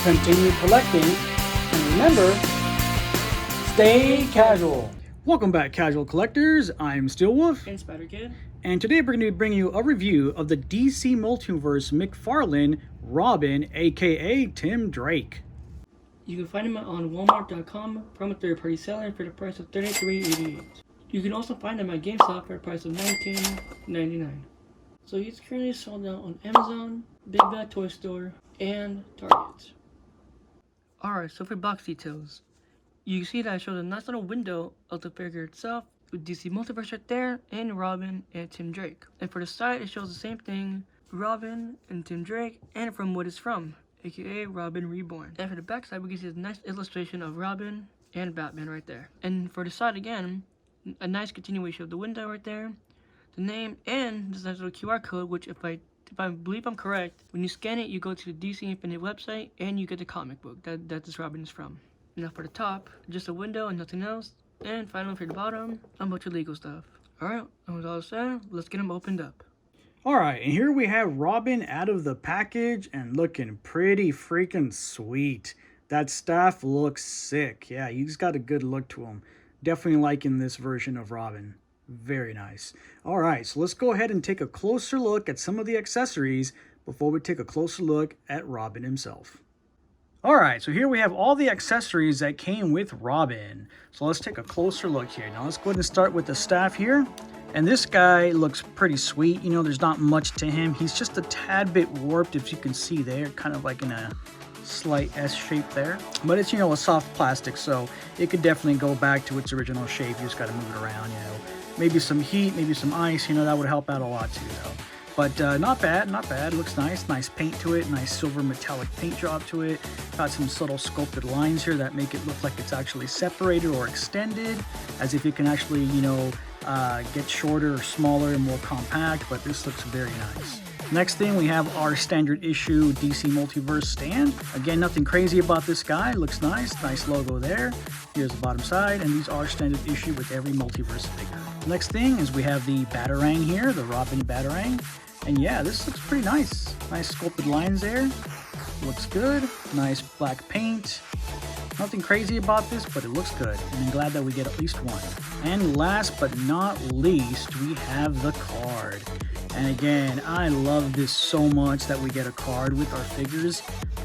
continue collecting, and remember, stay casual. Welcome back, casual collectors. I'm Steelwolf. And Spider Kid. And today we're going to be bringing you a review of the DC Multiverse McFarlane Robin, aka Tim Drake. You can find him on Walmart.com from a third-party seller for the price of $33.88. You can also find him at GameStop for the price of $19.99. So he's currently sold out on Amazon, Big Bad Toy Store, and Target. Alright, so for box details, you see that I showed a nice little window of the figure itself with DC Multiverse right there, and Robin and Tim Drake. And for the side, it shows the same thing, Robin and Tim Drake, and from what it's from, aka Robin Reborn. And for the back side, we can see a nice illustration of Robin and Batman right there. And for the side again, a nice continuation of the window right there, the name, and this nice little QR code, which if I believe I'm correct, when you scan it, you go to the DC Infinite website and you get the comic book that this Robin is from. Now for the top, just a window and nothing else. And finally for the bottom, a bunch of legal stuff. Alright, and with all said, let's get them opened up. Alright, and here we have Robin out of the package and looking pretty freaking sweet. That staff looks sick. Yeah, he's got a good look to him. Definitely liking this version of Robin. Very nice. Alright, so let's go ahead and take a closer look at some of the accessories before we take a closer look at Robin himself. Alright, so here we have all the accessories that came with Robin. So let's take a closer look here. Now let's go ahead and start with the staff here. And this guy looks pretty sweet. You know, there's not much to him. He's just a tad bit warped, if you can see there, kind of like in a slight S shape there. But it's, you know, a soft plastic, so it could definitely go back to its original shape. You just got to move it around, you know. Maybe some heat, maybe some ice, you know, that would help out a lot too, though. But not bad, not bad. Looks nice. Nice paint to it. Nice silver metallic paint job to it. Got some subtle sculpted lines here that make it look like it's actually separated or extended, as if it can actually, you know, get shorter or smaller and more compact, but this looks very nice. Next thing, we have our standard issue DC Multiverse stand. Again, nothing crazy about this guy. Looks nice. Nice logo there. Here's the bottom side, and these are standard issue with every Multiverse figure. Next thing is we have the Batarang here, the Robin Batarang. And yeah, this looks pretty nice. Nice sculpted lines there. Looks good. Nice black paint. Nothing crazy about this, but it looks good. And I'm glad that we get at least one. And last but not least, we have the card. And again, I love this so much that we get a card with our figures.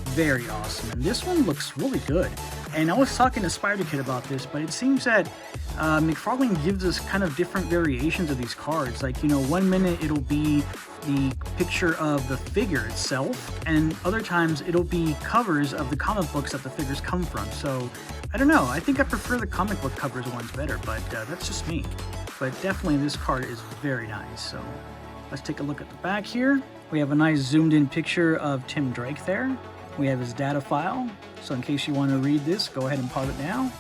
Very awesome. And this one looks really good. And I was talking to Spider Kid about this, but it seems that McFarlane gives us kind of different variations of these cards. Like, you know, one minute it'll be the picture of the figure itself, and other times it'll be covers of the comic books that the figures come from. So, I don't know. I think I prefer the comic book covers ones better, but that's just me. But definitely this card is very nice. So, let's take a look at the back here. We have a nice zoomed in picture of Tim Drake there. We have his data file. So in case you want to read this, go ahead and pause it now.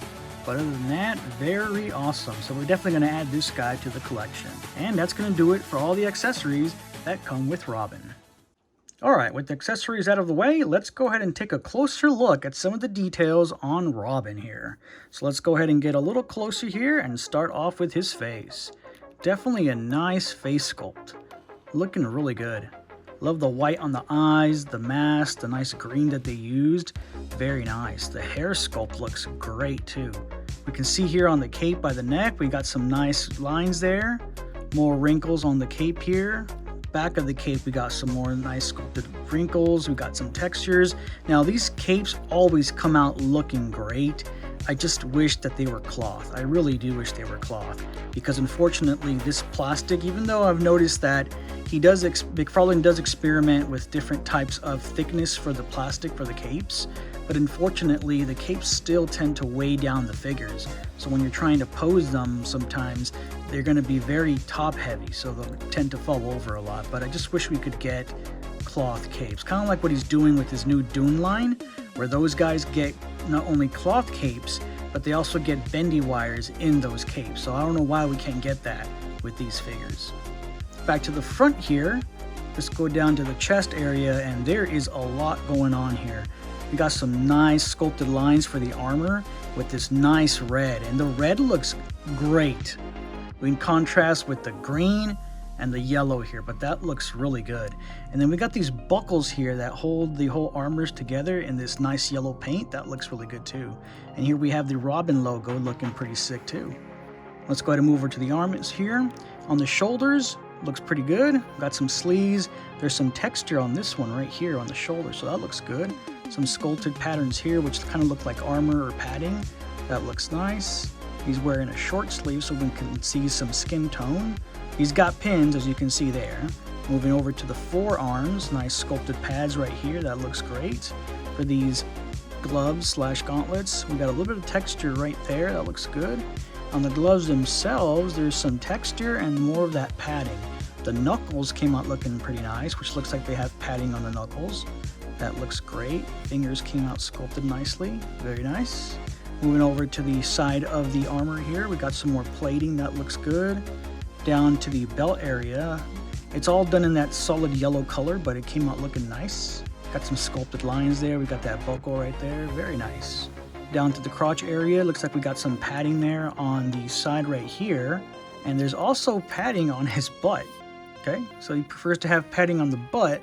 But other than that, very awesome. So we're definitely going to add this guy to the collection. And that's going to do it for all the accessories that come with Robin. Alright, with the accessories out of the way, let's go ahead and take a closer look at some of the details on Robin here. So let's go ahead and get a little closer here and start off with his face. Definitely a nice face sculpt. Looking really good. Love the white on the eyes, the mask, the nice green that they used. Very nice. The hair sculpt looks great too. We can see here on the cape by the neck, we got some nice lines there. More wrinkles on the cape here. Back of the cape, we got some more nice sculpted wrinkles. We got some textures. Now these capes always come out looking great. I just wish that they were cloth. I really do wish they were cloth, because unfortunately this plastic, even though I've noticed that McFarlane does experiment with different types of thickness for the plastic for the capes, but unfortunately the capes still tend to weigh down the figures. So when you're trying to pose them, sometimes they're going to be very top heavy, so they'll tend to fall over a lot. But I just wish we could get cloth capes, kind of like what he's doing with his new Dune line, where those guys get not only cloth capes, but they also get bendy wires in those capes. So I don't know why we can't get that with these figures. Back to the front here, let's go down to the chest area, and there is a lot going on here. We got some nice sculpted lines for the armor with this nice red, and the red looks great in contrast with the green and the yellow here, but that looks really good. And then we got these buckles here that hold the whole armors together in this nice yellow paint. That looks really good too. And here we have the Robin logo looking pretty sick too. Let's go ahead and move over to the arms here. On the shoulders, looks pretty good. Got some sleeves. There's some texture on this one right here on the shoulder, so that looks good. Some sculpted patterns here, which kind of look like armor or padding. That looks nice. He's wearing a short sleeve so we can see some skin tone. He's got pins, as you can see there. Moving over to the forearms, nice sculpted pads right here. That looks great. For these gloves slash gauntlets, we got a little bit of texture right there. That looks good. On the gloves themselves, there's some texture and more of that padding. The knuckles came out looking pretty nice, which looks like they have padding on the knuckles. That looks great. Fingers came out sculpted nicely. Very nice. Moving over to the side of the armor here, we got some more plating. That looks good. Down to the belt area. It's all done in that solid yellow color, but it came out looking nice. Got some sculpted lines there. We got that buckle right there. Very nice. Down to the crotch area, looks like we got some padding there on the side right here. And there's also padding on his butt. Okay, so he prefers to have padding on the butt,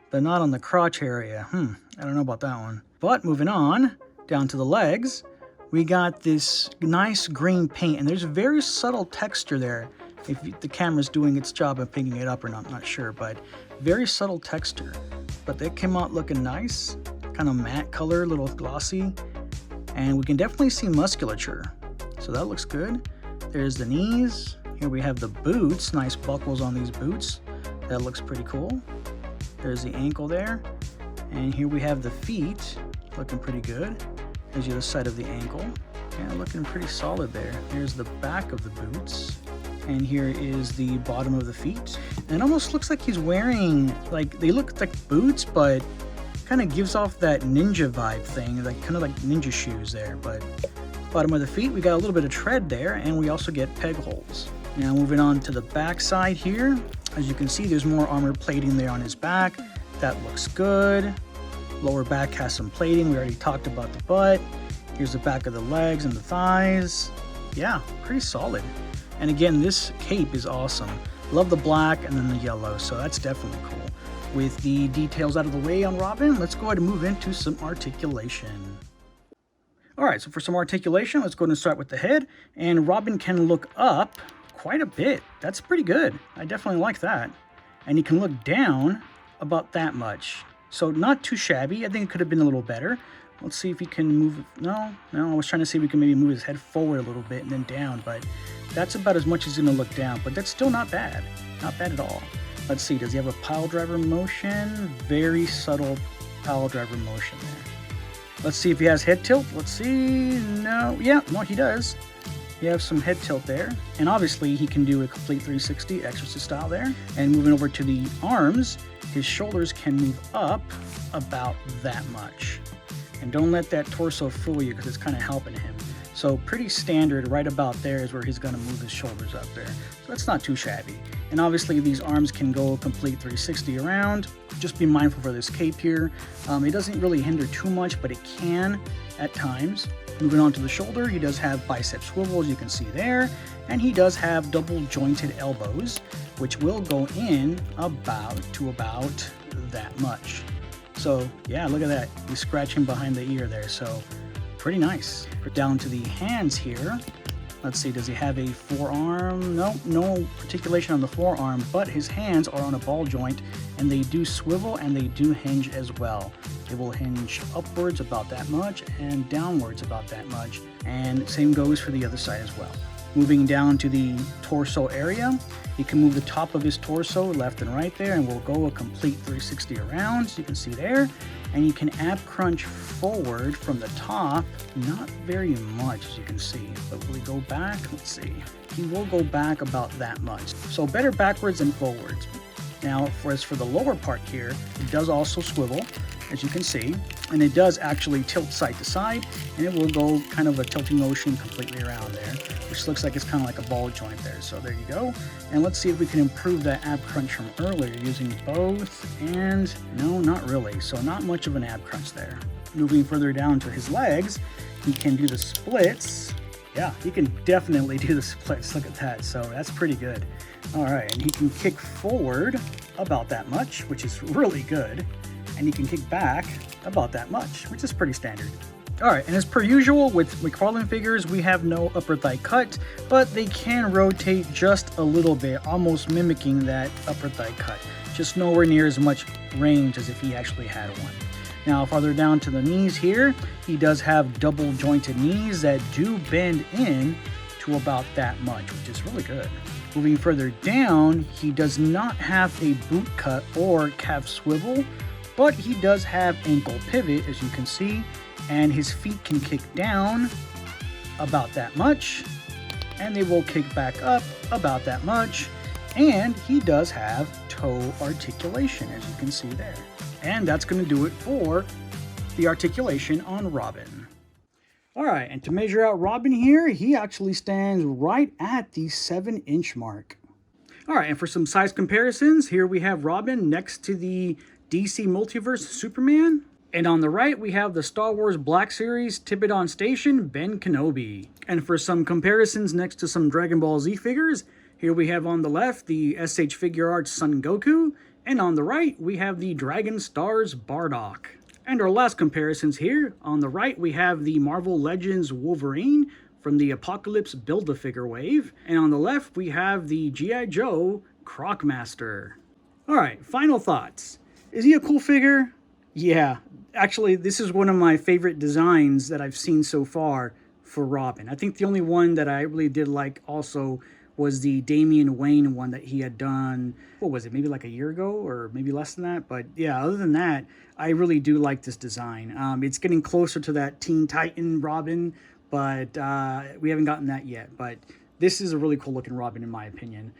but not on the crotch area. I don't know about that one. But moving on, down to the legs, we got this nice green paint, and there's a very subtle texture there. If the camera's doing its job of picking it up or not, I'm not sure, but very subtle texture. But they came out looking nice, kind of matte color, a little glossy, and we can definitely see musculature. So that looks good. There's the knees. Here we have the boots, nice buckles on these boots. That looks pretty cool. There's the ankle there. And here we have the feet, looking pretty good. There's the other side of the ankle. Yeah, looking pretty solid there. Here's the back of the boots. And here is the bottom of the feet. And it almost looks like he's wearing, like, they look like boots, but kind of gives off that ninja vibe thing, like kind of like ninja shoes there. But bottom of the feet, we got a little bit of tread there, and we also get peg holes. Now moving on to the back side here. As you can see, there's more armor plating there on his back. That looks good. Lower back has some plating. We already talked about the butt. Here's the back of the legs and the thighs. Yeah, pretty solid. And again, this cape is awesome. Love the black and then the yellow, so that's definitely cool. With the details out of the way on Robin, let's go ahead and move into some articulation. All right, so for some articulation, let's go ahead and start with the head. And Robin can look up quite a bit. That's pretty good. I definitely like that. And he can look down about that much. So not too shabby. I think it could have been a little better. Let's see if he can move. No, I was trying to see if we can maybe move his head forward a little bit and then down, but that's about as much as he's gonna look down, but that's still not bad. Not bad at all. Let's see, does he have a pile driver motion? Very subtle pile driver motion there. Let's see if he has head tilt. Let's see. No, yeah, no, he does. You have some head tilt there. And obviously he can do a complete 360 Exorcist style there. And moving over to the arms, his shoulders can move up about that much. And don't let that torso fool you because it's kind of helping him. So pretty standard, right about there is where he's going to move his shoulders up there. So that's not too shabby. And obviously these arms can go a complete 360 around. Just be mindful for this cape here. It doesn't really hinder too much, but it can at times. Moving on to the shoulder, he does have bicep swivels, you can see there. And he does have double jointed elbows, which will go in about that much. So yeah, look at that. He's scratching behind the ear there. So pretty nice. Down to the hands here. Let's see, does he have a forearm? No articulation on the forearm, but his hands are on a ball joint and they do swivel and they do hinge as well. They will hinge upwards about that much and downwards about that much. And same goes for the other side as well. Moving down to the torso area, he can move the top of his torso left and right there and we'll go a complete 360 around, so you can see there. And you can ab crunch forward from the top, not very much as you can see, but will he go back? Let's see. He will go back about that much. So better backwards than forwards. Now, as for the lower part here, it does also swivel, as you can see, and it does actually tilt side to side, and it will go kind of a tilting motion completely around there, which looks like it's kind of like a ball joint there. So there you go. And let's see if we can improve that ab crunch from earlier using both, and no, not really. So not much of an ab crunch there. Moving further down to his legs, he can do the splits. Yeah, he can definitely do the splits. Look at that. So that's pretty good. All right, and he can kick forward about that much, which is really good. And he can kick back about that much, which is pretty standard. All right, and as per usual with McFarlane figures, we have no upper thigh cut, but they can rotate just a little bit, almost mimicking that upper thigh cut. Just nowhere near as much range as if he actually had one. Now, farther down to the knees here, he does have double jointed knees that do bend in to about that much, which is really good. Moving further down, he does not have a boot cut or calf swivel, but he does have ankle pivot, as you can see, and his feet can kick down about that much, and they will kick back up about that much, and he does have toe articulation, as you can see there. And that's going to do it for the articulation on Robin. All right, and to measure out Robin here, he actually stands right at the 7-inch mark. All right, and for some size comparisons, here we have Robin next to the DC Multiverse Superman. And on the right, we have the Star Wars Black Series Tippet on Station Ben Kenobi. And for some comparisons next to some Dragon Ball Z figures, here we have on the left the SH Figure Arts Son Goku, and on the right, we have the Dragon Stars Bardock. And our last comparisons here, on the right, we have the Marvel Legends Wolverine from the Apocalypse Build-A-Figure wave, and on the left, we have the G.I. Joe Crocmaster. All right, final thoughts. Is he a cool figure? Yeah, actually, this is one of my favorite designs that I've seen so far for Robin. I think the only one that I really did like also was the Damian Wayne one that he had done, what was it, maybe like a year ago or maybe less than that. But yeah, other than that, I really do like this design. It's getting closer to that Teen Titan Robin, but we haven't gotten that yet. But this is a really cool looking Robin in my opinion.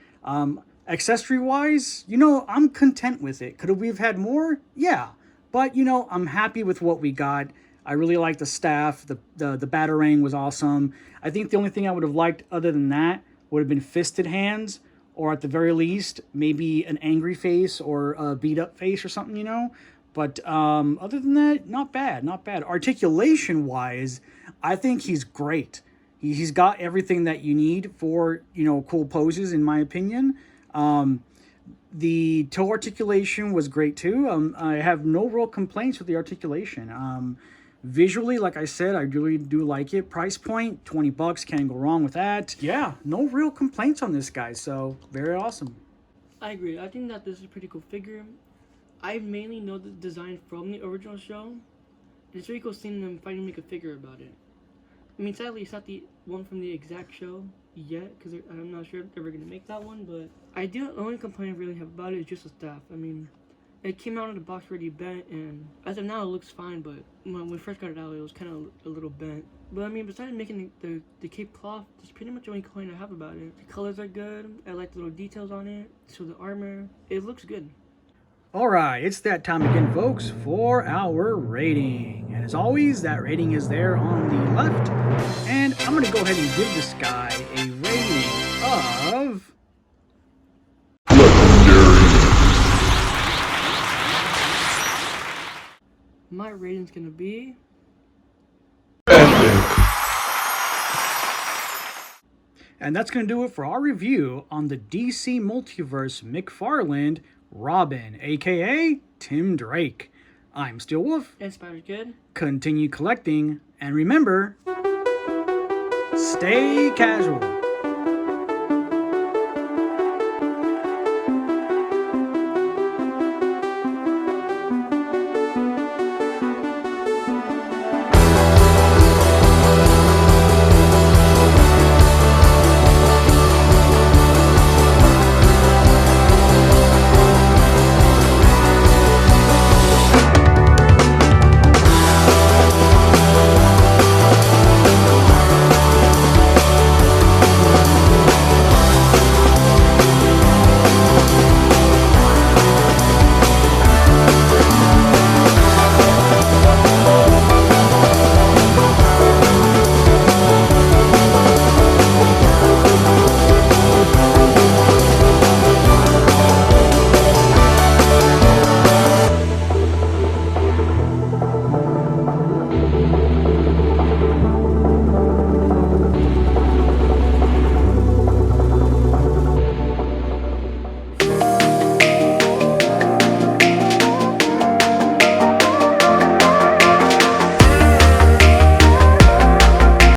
Accessory wise, you know, I'm content with it. Could we have had more? Yeah. But, you know, I'm happy with what we got. I really like the staff. The Batarang was awesome. I think the only thing I would have liked other than that would have been fisted hands, or at the very least, maybe an angry face or a beat up face or something, you know? But other than that, not bad, not bad. Articulation-wise, I think he's great. He's got everything that you need for, you know, cool poses, in my opinion. The toe articulation was great too. I have no real complaints with the articulation. Visually, like I said, I really do like it. Price point, $20, can't go wrong with that. Yeah, no real complaints on this guy, so very awesome. I agree. I think that this is a pretty cool figure. I mainly know the design from the original show. It's really cool seeing them finally make a figure about it. I mean, sadly, it's not the one from the exact show yet, because I'm not sure if they're ever going to make that one, but the only complaint I really have about it is just the staff. I mean, it came out of the box already bent, and as of now, it looks fine, but when we first got it out, it was kind of a little bent. But I mean, besides making the cape cloth, that's pretty much the only complaint I have about it. The colors are good, I like the little details on it, so the armor, it looks good. All right, it's that time again, folks, for our rating. And as always, that rating is there on the left. And I'm going to go ahead and give this guy a rating of... My rating's going to be... And that's going to do it for our review on the DC Multiverse McFarlane Robin, aka Tim Drake. I'm Steel Wolf. And Spider's good. Continue collecting, and remember, stay casual.